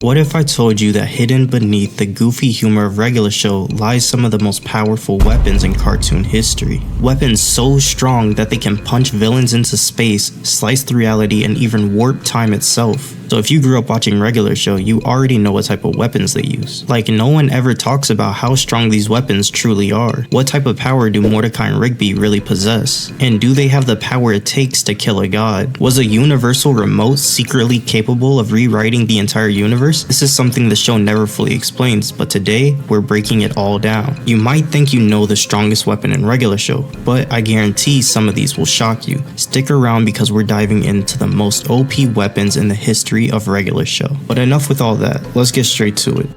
What if I told you that hidden beneath the goofy humor of Regular Show lies some of the most powerful weapons in cartoon history? Weapons so strong that they can punch villains into space, slice through reality, and even warp time itself. So if you grew up watching Regular Show, you already know what type of weapons they use. Like, no one ever talks about how strong these weapons truly are. What type of power do Mordecai and Rigby really possess? And do they have the power it takes to kill a god? Was a universal remote secretly capable of rewriting the entire universe? This is something the show never fully explains, but today, we're breaking it all down. You might think you know the strongest weapon in Regular Show, but I guarantee some of these will shock you. Stick around because we're diving into the most OP weapons in the history of Regular Show. But enough with all that, let's get straight to it.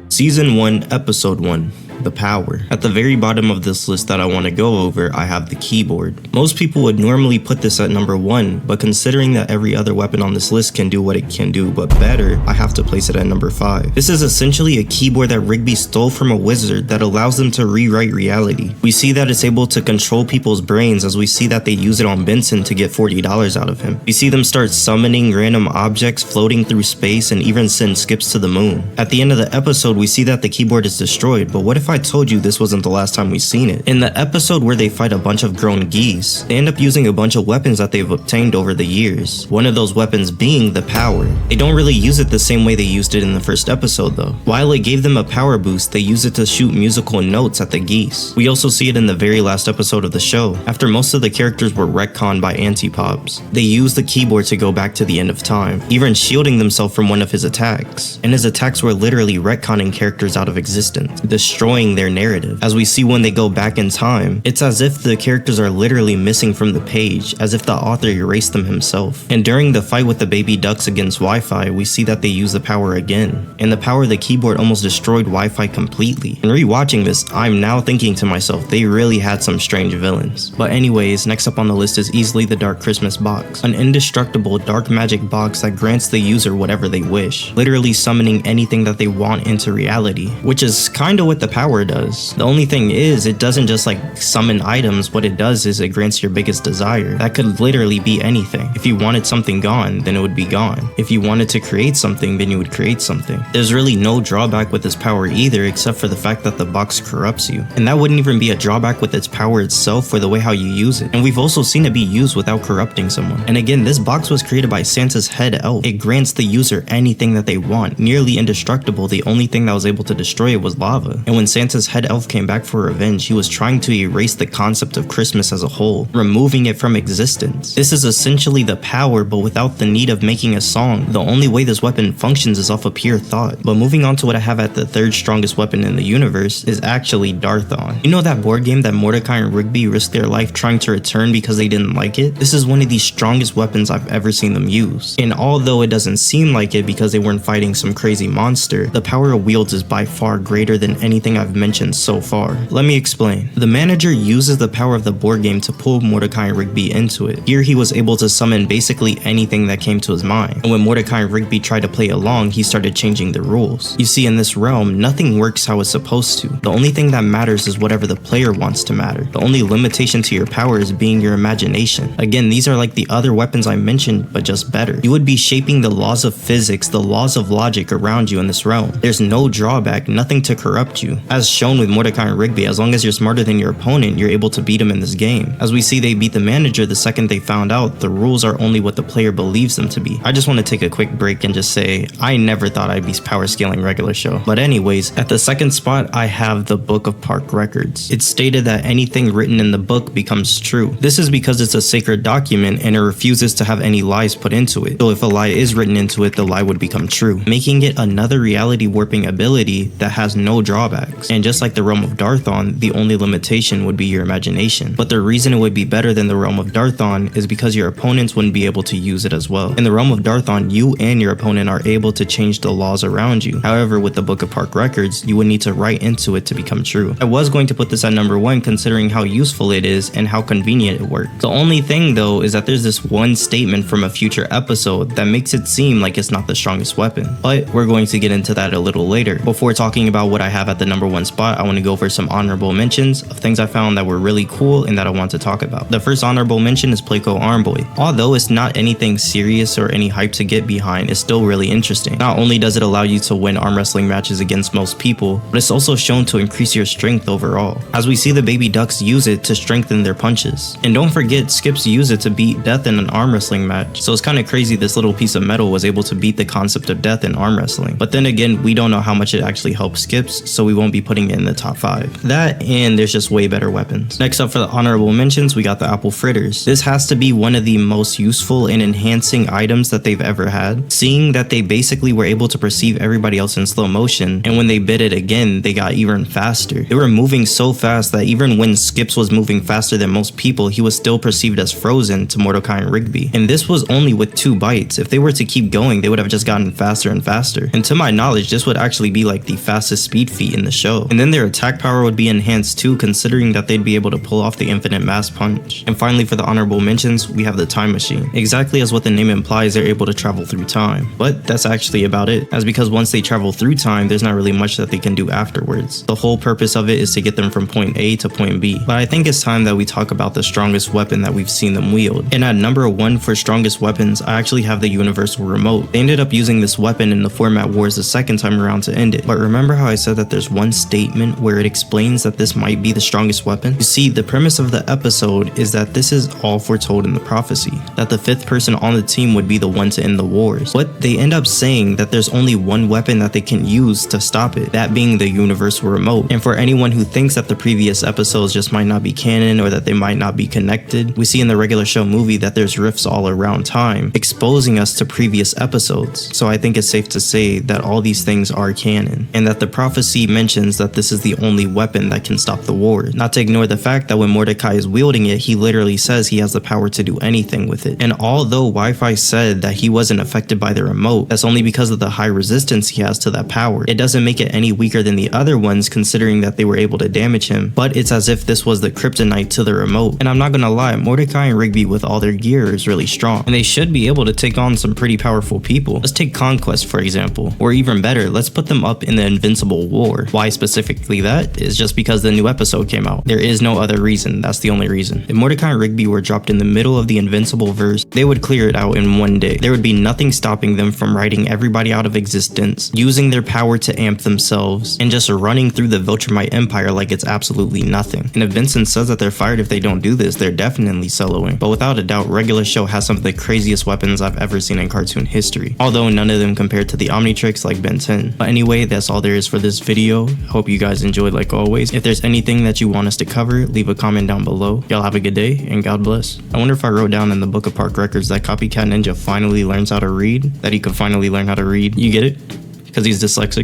Season 1, Episode 1. The power. At the very bottom of this list that I want to go over, I have the keyboard. Most people would normally put this at number 1, but considering that every other weapon on this list can do what it can do but better, I have to place it at number 5. This is essentially a keyboard that Rigby stole from a wizard that allows them to rewrite reality. We see that it's able to control people's brains, as we see that they use it on Benson to get $40 out of him. We see them start summoning random objects floating through space and even send skips to the moon. At the end of the episode, we see that the keyboard is destroyed, but what if I told you this wasn't the last time we've seen it? In the episode where they fight a bunch of grown geese, they end up using a bunch of weapons that they've obtained over the years. One of those weapons being the power. They don't really use it the same way they used it in the first episode though. While it gave them a power boost, they use it to shoot musical notes at the geese. We also see it in the very last episode of the show. After most of the characters were retconned by anti-pops, they used the keyboard to go back to the end of time, even shielding themselves from one of his attacks. And his attacks were literally retconning characters out of existence, destroying their narrative. As we see when they go back in time, it's as if the characters are literally missing from the page, as if the author erased them himself. And during the fight with the baby ducks against Wi-Fi, we see that they use the power again. And the power of the keyboard almost destroyed Wi-Fi completely. And rewatching this, I'm now thinking to myself, they really had some strange villains. But anyways, next up on the list is easily the Dark Christmas box. An indestructible dark magic box that grants the user whatever they wish, literally summoning anything that they want into reality, which is kinda what the power does. The only thing is, it doesn't just like summon items. What it does is it grants your biggest desire. That could literally be anything. If you wanted something gone, then it would be gone. If you wanted to create something, then you would create something. There's really no drawback with this power either, except for the fact that the box corrupts you. And that wouldn't even be a drawback with its power itself, for the way how you use it. And we've also seen it be used without corrupting someone. And again, this box was created by Santa's head elf. It grants the user anything that they want. Nearly indestructible, the only thing that was able to destroy it was lava. And when Santa's head elf came back for revenge, he was trying to erase the concept of Christmas as a whole, removing it from existence. This is essentially the power, but without the need of making a song. The only way this weapon functions is off of pure thought. But moving on to what I have at the third strongest weapon in the universe is actually Darthon. You know that board game that Mordecai and Rigby risked their life trying to return because they didn't like it? This is one of the strongest weapons I've ever seen them use. And although it doesn't seem like it because they weren't fighting some crazy monster, the power it wields is by far greater than anything I've mentioned so far. Let me explain. The manager uses the power of the board game to pull Mordecai and Rigby into it. Here he was able to summon basically anything that came to his mind. And when Mordecai and Rigby tried to play along, he started changing the rules. You see, in this realm, nothing works how it's supposed to. The only thing that matters is whatever the player wants to matter. The only limitation to your power is being your imagination. Again, these are like the other weapons I mentioned, but just better. You would be shaping the laws of physics, the laws of logic around you in this realm. There's no drawback, nothing to corrupt you. As shown with Mordecai and Rigby, as long as you're smarter than your opponent, you're able to beat him in this game. As we see, they beat the manager the second they found out the rules are only what the player believes them to be. I just want to take a quick break and just say, I never thought I'd be power scaling Regular Show. But anyways, at the second spot, I have the Book of Park Records. It's stated that anything written in the book becomes true. This is because it's a sacred document and it refuses to have any lies put into it. So if a lie is written into it, the lie would become true, making it another reality warping ability that has no drawbacks. And just like the realm of Darthon, the only limitation would be your imagination. But the reason it would be better than the realm of Darthon is because your opponents wouldn't be able to use it as well. In the realm of Darthon, you and your opponent are able to change the laws around you. However, with the Book of Park Records, you would need to write into it to become true. I was going to put this at number 1 considering how useful it is and how convenient it works. The only thing though is that there's this one statement from a future episode that makes it seem like it's not the strongest weapon. But we're going to get into that a little later, before talking about what I have at the number one spot, I want to go for some honorable mentions of things I found that were really cool and that I want to talk about. The first honorable mention is Playco Armboy. Although it's not anything serious or any hype to get behind, it's still really interesting. Not only does it allow you to win arm wrestling matches against most people, but it's also shown to increase your strength overall, as we see the baby ducks use it to strengthen their punches. And don't forget, Skips use it to beat death in an arm wrestling match, so it's kind of crazy this little piece of metal was able to beat the concept of death in arm wrestling. But then again, we don't know how much it actually helps Skips, so we won't be putting it in the top 5. That, and there's just way better weapons. Next up for the honorable mentions, we got the apple fritters. This has to be one of the most useful and enhancing items that they've ever had, seeing that they basically were able to perceive everybody else in slow motion, and when they bit it again, they got even faster. They were moving so fast that even when Skips was moving faster than most people, he was still perceived as frozen to Mordecai and Rigby. And this was only with 2 bites. If they were to keep going, they would have just gotten faster and faster. And to my knowledge, this would actually be like the fastest speed feat in the show. And then their attack power would be enhanced too, considering that they'd be able to pull off the infinite mass punch. And finally, for the honorable mentions, we have the time machine. Exactly as what the name implies, they're able to travel through time. But that's actually about it, as because once they travel through time, there's not really much that they can do afterwards. The whole purpose of it is to get them from point A to point B. But I think it's time that we talk about the strongest weapon that we've seen them wield. And at number 1 for strongest weapons, I actually have the universal remote. They ended up using this weapon in the Format Wars the second time around to end it. But remember how I said that there's one statement where it explains that this might be the strongest weapon? You see, the premise of the episode is that this is all foretold in the prophecy, that the 5th person on the team would be the one to end the wars. But they end up saying that there's only one weapon that they can use to stop it, that being the universal remote. And for anyone who thinks that the previous episodes just might not be canon or that they might not be connected, we see in the regular show movie that there's rifts all around time, exposing us to previous episodes. So I think it's safe to say that all these things are canon, and that the prophecy mentions that this is the only weapon that can stop the war. Not to ignore the fact that when Mordecai is wielding it, he literally says he has the power to do anything with it. And although Wi-Fi said that he wasn't affected by the remote, that's only because of the high resistance he has to that power. It doesn't make it any weaker than the other ones, considering that they were able to damage him, but it's as if this was the kryptonite to the remote. And I'm not gonna lie, Mordecai and Rigby with all their gear is really strong, and they should be able to take on some pretty powerful people. Let's take Conquest for example, or even better, let's put them up in the Invincible War. Why specifically that is just because the new episode came out. There is no other reason, that's the only reason. If Mordecai and Rigby were dropped in the middle of the Invincible verse, they would clear it out in one day. There would be nothing stopping them from writing everybody out of existence, using their power to amp themselves, and just running through the Viltrumite Empire like it's absolutely nothing. And if Vincent says that they're fired if they don't do this, they're definitely soloing. But without a doubt, regular show has some of the craziest weapons I've ever seen in cartoon history, although none of them compared to the Omnitrix like Ben 10. But anyway, that's all there is for this video. Hope you guys enjoyed like always. If there's anything that you want us to cover, leave a comment down below. Y'all have a good day and God bless. I wonder if I wrote down in the Book of Park Records that Copycat Ninja finally learns how to read, that he could finally learn how to read. You get it? Because he's dyslexic.